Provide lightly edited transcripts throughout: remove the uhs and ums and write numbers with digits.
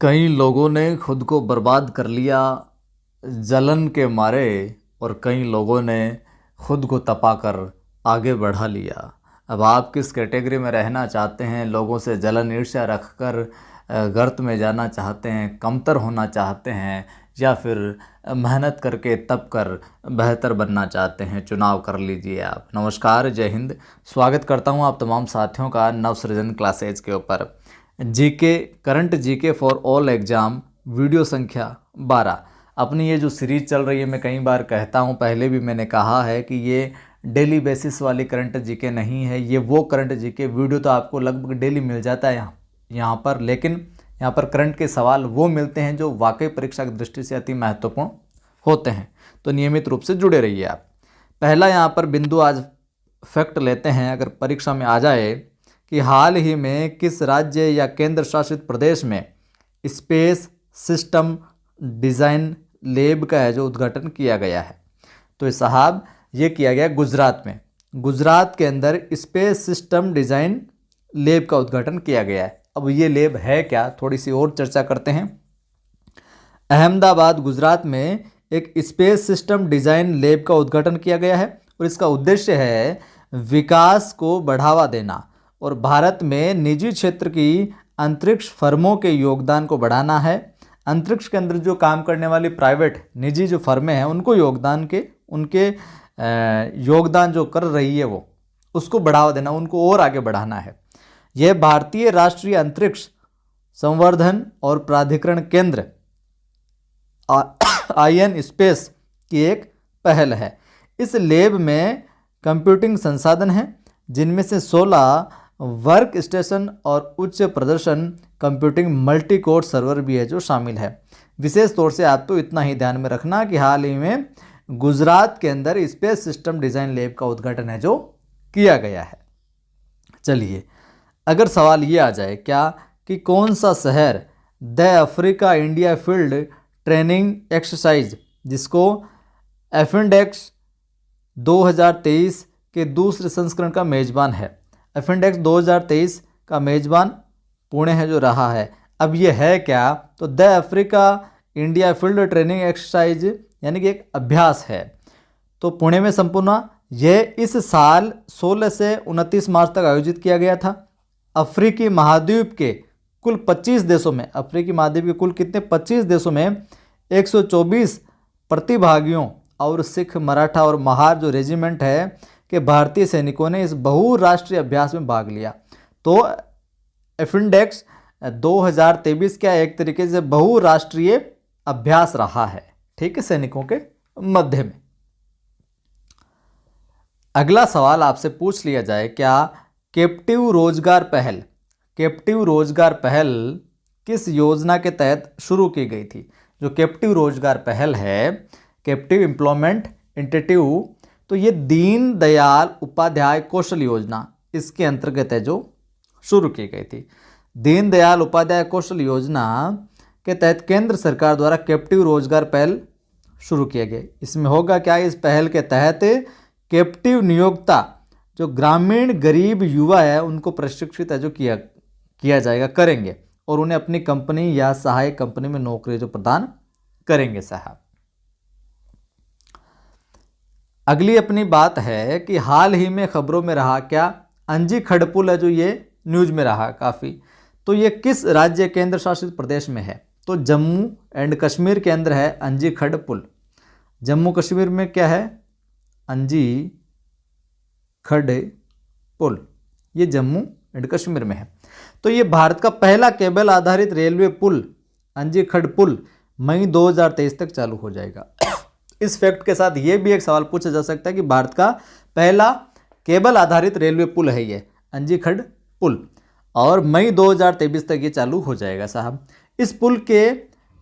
कई लोगों ने खुद को बर्बाद कर लिया जलन के मारे और कई लोगों ने खुद को तपाकर आगे बढ़ा लिया। अब आप किस कैटेगरी में रहना चाहते हैं? लोगों से जलन ईर्ष्या रखकर गर्त में जाना चाहते हैं, कमतर होना चाहते हैं, या फिर मेहनत करके तप कर बेहतर बनना चाहते हैं? चुनाव कर लीजिए आप। नमस्कार, जय हिंद। स्वागत करता हूं आप तमाम साथियों का नवसृजन क्लासेज के ऊपर। GK current GK for all exam video संख्या 12। अपनी ये जो सीरीज़ चल रही है, मैं कई बार कहता हूँ, पहले भी मैंने कहा है कि ये डेली बेसिस वाली करंट जीके नहीं है। ये वो करंट जीके वीडियो तो आपको लगभग डेली मिल जाता है यहाँ पर, लेकिन यहाँ पर करंट के सवाल वो मिलते हैं जो वाकई परीक्षा की दृष्टि से अति महत्वपूर्ण होते हैं। तो नियमित रूप से जुड़े रहिए आप। पहला यहाँ पर बिंदु आज फैक्ट लेते हैं, अगर परीक्षा में आ जाए कि हाल ही में किस राज्य या केंद्र शासित प्रदेश में स्पेस सिस्टम डिज़ाइन लैब का है जो उद्घाटन किया गया है। तो साहब ये किया गया गुजरात में। गुजरात के अंदर स्पेस सिस्टम डिज़ाइन लैब का उद्घाटन किया गया है। अब ये लैब है क्या, थोड़ी सी और चर्चा करते हैं। अहमदाबाद गुजरात में एक स्पेस सिस्टम डिज़ाइन लैब का उद्घाटन किया गया है और इसका उद्देश्य है विकास को बढ़ावा देना और भारत में निजी क्षेत्र की अंतरिक्ष फर्मों के योगदान को बढ़ाना है। अंतरिक्ष के अंदर जो काम करने वाली प्राइवेट निजी जो फर्में हैं उनको उनके योगदान जो कर रही है वो उसको बढ़ावा देना, उनको और आगे बढ़ाना है। यह भारतीय राष्ट्रीय अंतरिक्ष संवर्धन और प्राधिकरण केंद्र IN स्पेस की एक पहल है। इस लैब में कंप्यूटिंग संसाधन हैं जिनमें से 16 वर्क स्टेशन और उच्च प्रदर्शन कंप्यूटिंग मल्टी कोर सर्वर भी है जो शामिल है। विशेष तौर से आप तो इतना ही ध्यान में रखना कि हाल ही में गुजरात के अंदर स्पेस सिस्टम डिज़ाइन लैब का उद्घाटन है जो किया गया है। चलिए, अगर सवाल ये आ जाए क्या कि कौन सा शहर the Africa India field training exercise, जिसको एफिंडेक्स 2023 के दूसरे संस्करण का मेज़बान है। एफिंडेक्स 2023 का मेज़बान पुणे है जो रहा है। अब ये है क्या, तो the Africa India field training exercise यानी कि एक अभ्यास है, तो पुणे में संपूर्ण हुआ। यह इस साल 16 से 29 मार्च तक आयोजित किया गया था। अफ्रीकी महाद्वीप के कुल 25 देशों में, अफ्रीकी महाद्वीप के कुल कितने 25 देशों में 124 प्रतिभागियों और सिख, मराठा और महार जो रेजिमेंट है कि भारतीय सैनिकों ने इस बहुराष्ट्रीय अभ्यास में भाग लिया। तो एफिंडेक्स 2023 का एक तरीके से बहुराष्ट्रीय अभ्यास रहा है, ठीक है, सैनिकों के मध्य में। अगला सवाल आपसे पूछ लिया जाए, क्या कैप्टिव रोजगार पहल किस योजना के तहत शुरू की गई थी? जो कैप्टिव रोजगार पहल है, कैप्टिव एम्प्लॉयमेंट इंटेटिव, तो ये दीन दयाल उपाध्याय कौशल योजना इसके अंतर्गत है जो शुरू की गई थी। दीन दयाल उपाध्याय कौशल योजना के तहत केंद्र सरकार द्वारा कैप्टिव रोजगार पहल शुरू किया गया। इसमें होगा क्या, इस पहल के तहत कैप्टिव नियोक्ता जो ग्रामीण गरीब युवा है उनको प्रशिक्षित है जो किया जाएगा, करेंगे, और उन्हें अपनी कंपनी या सहायक कंपनी में नौकरी जो प्रदान करेंगे साहब। अगली अपनी बात है कि हाल ही में खबरों में रहा क्या, अंजी खड़पुल है जो ये न्यूज में रहा काफ़ी, तो ये किस राज्य केंद्र शासित प्रदेश में है? तो जम्मू एंड कश्मीर के अंदर है अंजी खड़पुल। जम्मू कश्मीर में क्या है, अंजी खड़पुल, ये जम्मू एंड कश्मीर में है। तो ये भारत का पहला केबल आधारित रेलवे पुल अंजी खड़पुल मई 2023 तक चालू हो जाएगा। इस फैक्ट के साथ ये भी एक सवाल पूछा जा सकता है कि भारत का पहला केबल आधारित रेलवे पुल है ये अंजी खड़पुल, और मई 2023 तक ये चालू हो जाएगा साहब। इस पुल के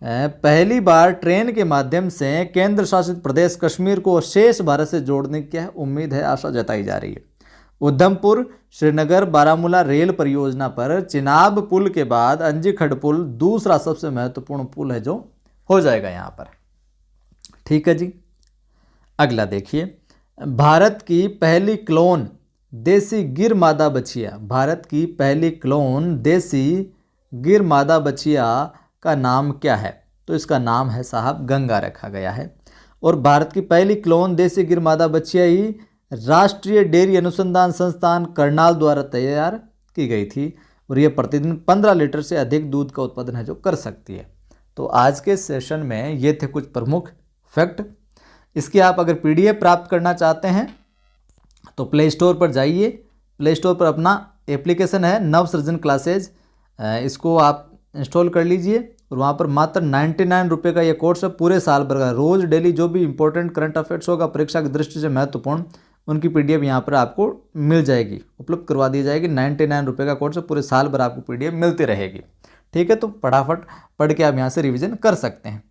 पहली बार ट्रेन के माध्यम से केंद्र शासित प्रदेश कश्मीर को शेष भारत से जोड़ने की उम्मीद है, आशा जताई जा रही है। उधमपुर श्रीनगर बारामूला रेल परियोजना पर चिनाब पुल के बाद अंजी खड़पुल दूसरा सबसे महत्वपूर्ण पुल है जो हो जाएगा यहाँ पर, ठीक है जी। अगला देखिए, भारत की पहली क्लोन देसी गिर मादा बछिया, भारत की पहली क्लोन देसी गिर मादा बछिया का नाम क्या है? तो इसका नाम है साहब गंगा रखा गया है। और भारत की पहली क्लोन देसी गिर मादा बछिया ही राष्ट्रीय डेयरी अनुसंधान संस्थान करनाल द्वारा तैयार की गई थी और ये प्रतिदिन 15 लीटर से अधिक दूध का उत्पादन है जो कर सकती है। तो आज के सेशन में ये थे कुछ प्रमुख फैक्ट। इसकी आप अगर PDF प्राप्त करना चाहते हैं तो प्ले स्टोर पर जाइए। प्ले स्टोर पर अपना एप्लीकेशन है नवसृजन क्लासेज, इसको आप इंस्टॉल कर लीजिए और वहाँ पर मात्र 99 रुपये का ये कोर्स है पूरे साल भर का। रोज़ डेली जो भी इंपॉर्टेंट करंट अफेयर्स होगा परीक्षा की दृष्टि से महत्वपूर्ण, उनकी PDF यहाँ पर आपको मिल जाएगी, उपलब्ध करवा दी जाएगी। 99 रुपये का कोर्स है, पूरे साल भर आपको PDF मिलती रहेगी। ठीक है, तो फटाफट पढ़ के आप यहाँ से रिवीजन कर सकते हैं।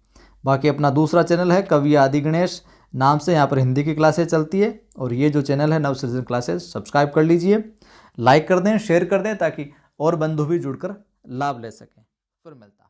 बाकी अपना दूसरा चैनल है कवि आदि गणेश नाम से, यहाँ पर हिंदी की क्लासेज चलती है। और ये जो चैनल है नवसृजन क्लासेज, सब्सक्राइब कर लीजिए, लाइक कर दें, शेयर कर दें ताकि और बंधु भी जुड़कर लाभ ले सकें। फिर मिलता